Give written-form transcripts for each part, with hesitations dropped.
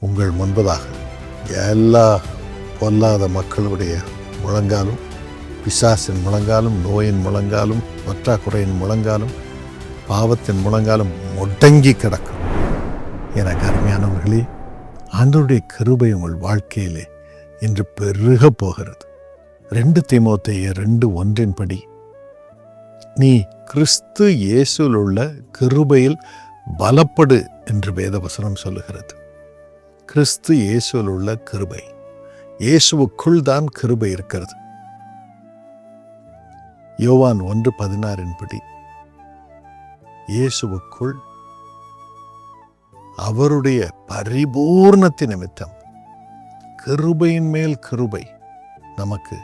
உங்கள் முன்பதாக எல்லா பொல்லாத மக்களுடைய முழங்காலும், பிசாசின் முழங்காலும், நோயின் முழங்காலும், பற்றாக்குறையின் முழங்காலும், பாவத்தின் முழங்காலும் முடங்கி கிடக்கும். எனக்கு அருமையானவர்களே, ஆண்டவருடைய கிருபை உங்கள் வாழ்க்கையிலே இன்று பெருக போகிறது. 2 தீமோத்தேயு 2:1 நீ கிறிஸ்து இயேசுவில் உள்ள கிருபையில் பலப்படு என்று வேதவசனம் சொல்லுகிறது. கிறிஸ்து இயேசுவில் உள்ள கிருபை, இயேசுவுக்குள் தான் கிருபை இருக்கிறது. யோவான் 1:16 இயேசுவுக்குள் அவருடைய பரிபூர்ணத்தின் நிமித்தம் கிருபையின் மேல் கிருபை நமக்கு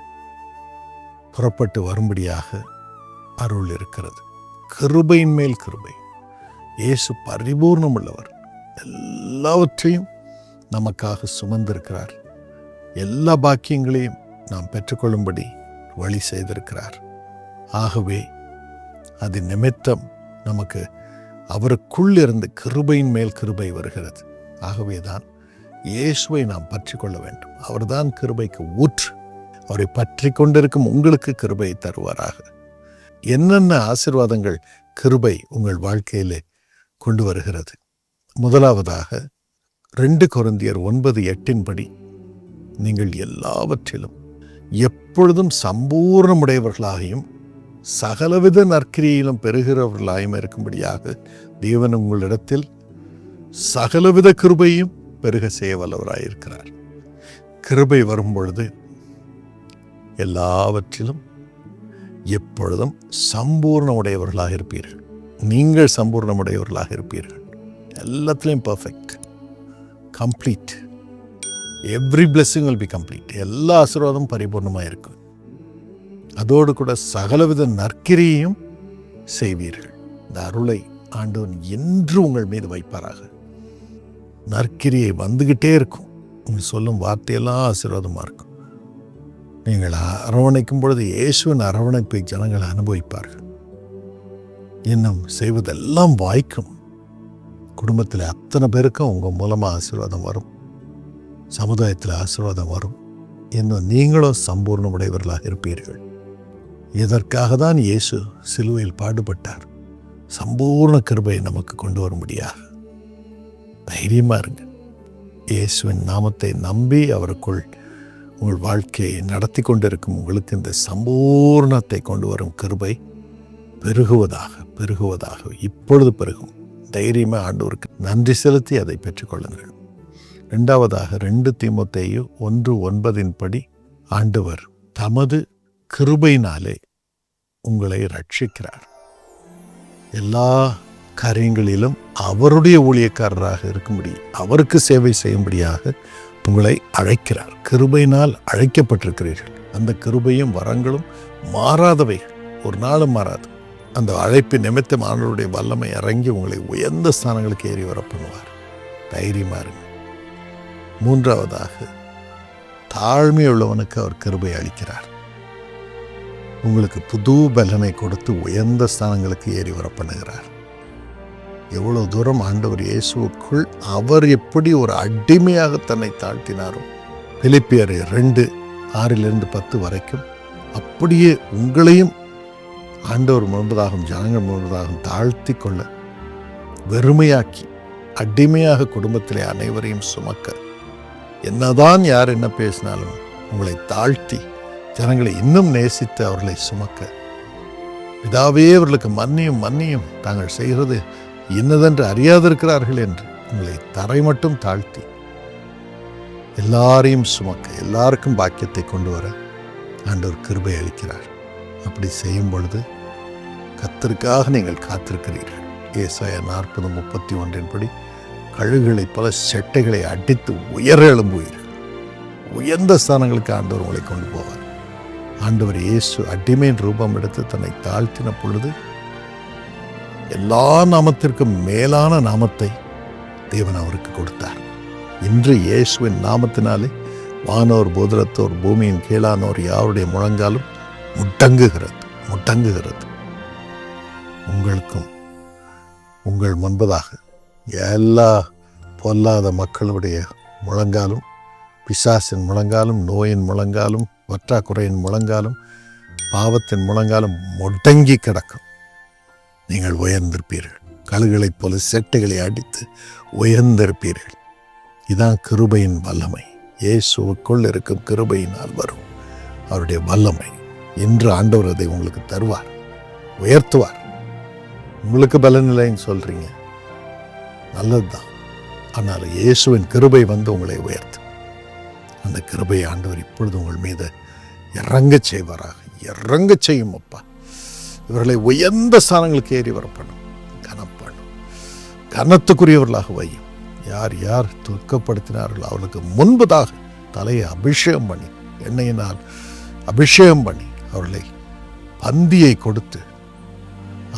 புறப்பட்டு வரும்படியாக அருள் இருக்கிறது. கிருபையின் மேல் கிருபை. இயேசு பரிபூர்ணம் உள்ளவர். எல்லாவற்றையும் நமக்காக சுமந்திருக்கிறார். எல்லா பாக்கியங்களையும் நாம் பெற்றுக்கொள்ளும்படி வழி செய்திருக்கிறார். ஆகவே அது நிமித்தம் நமக்கு அவருக்குள் இருந்து கிருபையின் மேல் கிருபை வருகிறது. ஆகவேதான் இயேசுவை நாம் பற்றி கொள்ள வேண்டும். அவர்தான் கிருபைக்கு ஊற்று. அவரை பற்றி கொண்டிருக்கும் உங்களுக்கு கிருபை தருவாராக. என்னென்ன ஆசீர்வாதங்கள் கிருபை உங்கள் வாழ்க்கையிலே கொண்டு வருகிறது? முதலாவதாக 2 கொரிந்தியர் 9:8 நீங்கள் எல்லாவற்றிலும் எப்பொழுதும் சம்பூர்ணமுடையவர்களாகியும் சகலவித நற்கிரியிலும் பெறுகிறவர்களாயும் இருக்கும்படியாக தேவன் உங்களிடத்தில் சகலவித கிருபையும் பெருக செய்ய வல்லவராயிருக்கிறார். கிருபை வரும்பொழுது எல்லாவற்றிலும் எப்பொழுதும் சம்பூர்ணமுடையவர்களாக இருப்பீர்கள். நீங்கள் சம்பூர்ணமுடையவர்களாக இருப்பீர்கள். எல்லாத்துலேயும் perfect, complete. Every blessing will be complete. எல்லா ஆசீர்வாதமும் பரிபூர்ணமாக இருக்கும். அதோடு கூட சகலவித நற்கிரியையும் செய்வீர்கள். இந்த அருளை ஆண்டவன் என்று உங்கள் மீது வைப்பாராக. நற்கிரியை வந்துகிட்டே இருக்கும். நீங்கள் சொல்லும் வார்த்தையெல்லாம் ஆசீர்வாதமாக இருக்கும். நீங்கள் அரவணைக்கும் பொழுது இயேசுவின் அரவணைப்பை ஜனங்கள் அனுபவிப்பார்கள். இன்னும் செய்வதெல்லாம் வாய்க்கும். குடும்பத்தில் அத்தனை பேருக்கும் உங்கள் மூலமாக ஆசீர்வாதம் வரும். சமுதாயத்தில் ஆசீர்வாதம் வரும். இன்னும் நீங்களும் சம்பூர்ணமுடையவர்களாக இருப்பீர்கள். இதற்காக தான் இயேசு சிலுவையில் பாடுபட்டார். சம்பூர்ண கிருபையை நமக்கு கொண்டு வரும்படியாக. தைரியமாக இருங்க. இயேசுவின் நாமத்தை நம்பி அவருக்குள் உங்கள் வாழ்க்கையை நடத்தி கொண்டிருக்கும் உங்களுக்கு இந்த சம்பூர்ணத்தை கொண்டு வரும் கிருபை பெருகுவதாக பெருகுவதாக இப்பொழுது பெருகும். தைரியமாக ஆண்டவருக்கு நன்றி செலுத்தி அதை பெற்றுக்கொள்ளுங்கள். 2வதாக 2 தீமோத்தேயு 1:9 ஆண்டவர் தமது கிருபையினாலே உங்களை ரட்சிக்கிறார். எல்லா காரியங்களிலும் அவருடைய ஊழியக்காரராக இருக்கும்படி, அவருக்கு சேவை செய்யும்படியாக உங்களை அழைக்கிறார். கிருபையினால் அழைக்கப்பட்டிருக்கிறீர்கள். அந்த கிருபையும் வரங்களும் மாறாதவைகள், ஒரு நாளும் மாறாது. அந்த அழைப்பின் நிமித்தம் ஆண்டவருடைய வல்லமை இறங்கி உங்களை உயர்ந்த ஸ்தானங்களுக்கு ஏறி வர பண்ணுவார். தைரியமாக இருங்க. 3வதாக தாழ்மை உள்ளவனுக்கு அவர் கிருபை அளிக்கிறார். உங்களுக்கு புது பலனை கொடுத்து உயர்ந்த ஸ்தானங்களுக்கு ஏறி வர பண்ணுகிறார். எவ்வளவு தூரம் ஆண்டவர் இயேசுவுக்குள் அவர் எப்படி ஒரு அடிமையாக தன்னை தாழ்த்தினாரோ, பிலிப்பியர் 2:6-10 வரைக்கும் அப்படியே உங்களையும் ஆண்டவர் முன்பதாகவும் ஜனங்கள் முன்பதாகவும் தாழ்த்தி கொள்ள, வெறுமையாக்கி, அடிமையாக குடும்பத்திலே அனைவரையும் சுமக்க, என்னதான் யார் என்ன பேசினாலும் உங்களை தாழ்த்தி ஜனங்களை இன்னும் நேசித்து அவர்களை சுமக்க, பிதாவே அவர்களுக்கு மன்னியும் தாங்கள் செய்கிறது இன்னதென்று அறியாதிருக்கிறார்கள் என்று உங்களை தரை மட்டும் தாழ்த்தி எல்லாரையும் சுமக்க, எல்லாருக்கும் பாக்கியத்தை கொண்டு வர ஆண்டவர் கிருபை அளிக்கிறார். அப்படி செய்யும் பொழுது கர்த்தருக்காக நீங்கள் காத்திருக்கிறீர்கள். ஏசாயா 40:31 கழுகுகளைப் போல செட்டைகளை அடித்து உயர எழும்புவீர்கள். உயர்ந்த ஸ்தானங்களுக்கு ஆண்டவர் உங்களை கொண்டு போவார். ஆண்டவர் இயேசு அடிமையின் ரூபம் எடுத்து தன்னை தாழ்த்தின பொழுது எல்லா நாமத்திற்கும் மேலான நாமத்தை தேவன் அவருக்கு கொடுத்தார். இன்று இயேசுவின் நாமத்தினாலே வானோர் பூதலத்தோர் பூமியின் கீழானோர் யாருடைய முழங்காலும் முட்டங்குகிறது. உங்களுக்கும் உங்கள் முன்பதாக எல்லா பொல்லாத மக்களுடைய முழங்காலும், பிசாசின் முழங்காலும், நோயின் முழங்காலும், பற்றாக்குறையின் முழங்காலும், பாவத்தின் முழங்காலும் முடங்கி கிடக்கும். நீங்கள் உயர்ந்திருப்பீர்கள். கழுகுகளைப் போல செட்டைகளை அடித்து உயர்ந்திருப்பீர்கள். இதான் கிருபையின் வல்லமை. இயேசுவுக்குள் இருக்கும் கிருபையினால் வரும் அவருடைய வல்லமை. இன்று ஆண்டவர் அதை உங்களுக்கு தருவார், உயர்த்துவார். உங்களுக்கு பலனில்லைன்னு சொல்றீங்க, நல்லதுதான். ஆனால் இயேசுவின் கிருபை வந்து உங்களை உயர்த்தும். அந்த கிருபை ஆண்டவர் இப்பொழுது உங்கள் மீது இறங்க செய்வாராக. இறங்க செய்யும் அப்பா. இவர்களை உயர்ந்த ஸ்தானங்களுக்கு ஏறி வர பண்ணும், கனப்பண்ணும், கனத்துக்குரியவர்களாக வையும். யார் யார் துக்கப்படுத்தினார்களோ அவர்களுக்கு முன்பதாக தலையை அபிஷேகம் பண்ணி, எண்ணெயினால் அபிஷேகம் பண்ணி, அவர்களை பந்தியை கொடுத்து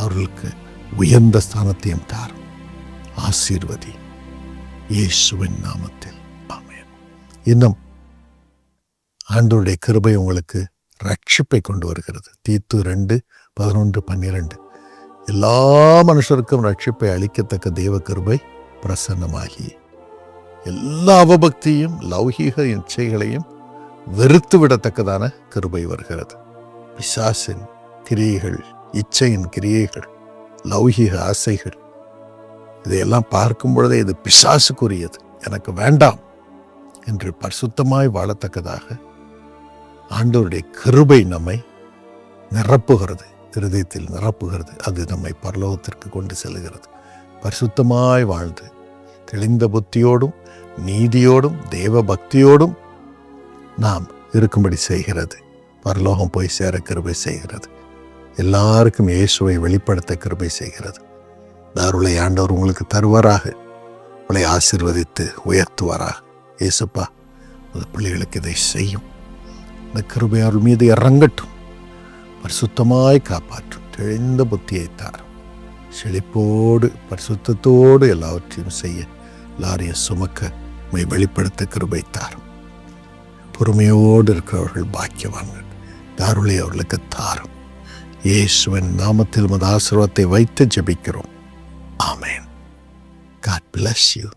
அவர்களுக்கு உயர்ந்த ஸ்தானத்தையும் தாரும். ஆசீர்வதி இயேசுவின் நாமத்தில். ஆமென். இன்னும் ஆண்டவருடைய கிருபை உங்களுக்கு ரட்சிப்பை கொண்டு வருகிறது. தீத்து 2:11-12. எல்லா மனுஷருக்கும் ரட்சிப்பை அளிக்கத்தக்க தேவ கிருபை பிரசன்னமாகி எல்லா அவபக்தியும் லௌகீக இச்சைகளையும் வெறுத்து விடத்தக்கதான கிருபை வருகிறது. பிசாசின் கிரியைகள், இச்சையின் கிரியைகள், லௌகீக ஆசைகள், இதையெல்லாம் பார்க்கும் பொழுதே இது பிசாசுக்குரியது, எனக்கு வேண்டாம் என்று பரிசுத்தமாய் வாழத்தக்கதாக ஆண்டவருடைய கிருபை நம்மை நிரப்புகிறது, இருதயத்தில் நிரப்புகிறது. அது நம்மை பரலோகத்திற்கு கொண்டு செல்கிறது. பரிசுத்தமாய் வாழ்ந்து தெளிந்த புத்தியோடும் நீதியோடும் தேவ பக்தியோடும் நாம் இருக்கும்படி செய்கிறது. பரலோகம் போய் சேர கிருபை செய்கிறது. எல்லாருக்கும் இயேசுவை வெளிப்படுத்த கிருபை செய்கிறது. அருளை ஆண்டவர் உங்களுக்கு தருவாராக. உங்களை ஆசீர்வதித்து உயர்த்துவாராக. இயேசுப்பா, அந்த பிள்ளைகளுக்கு இதை செய்யும். இந்த கிருபை அருள் மீது இறங்கட்டும். பரிசுத்தமாய் காப்பாற்றும். தெளிந்த புத்தியை தாரும். செழிப்போடு பரிசுத்தத்தோடு எல்லாவற்றையும் செய்ய, எல்லாரையும் சுமக்க வெளிப்படுத்த கிருபை தாரும். பொறுமையோடு இருக்கிறவர்கள் பாக்கியவான்கள். அருளை அவர்களுக்கு தாரும். இயேசுவின் நாமத்தில் உமது ஆசீர்வாதத்தை வைத்து ஜெபிக்கிறோம். ஆமென். God bless you.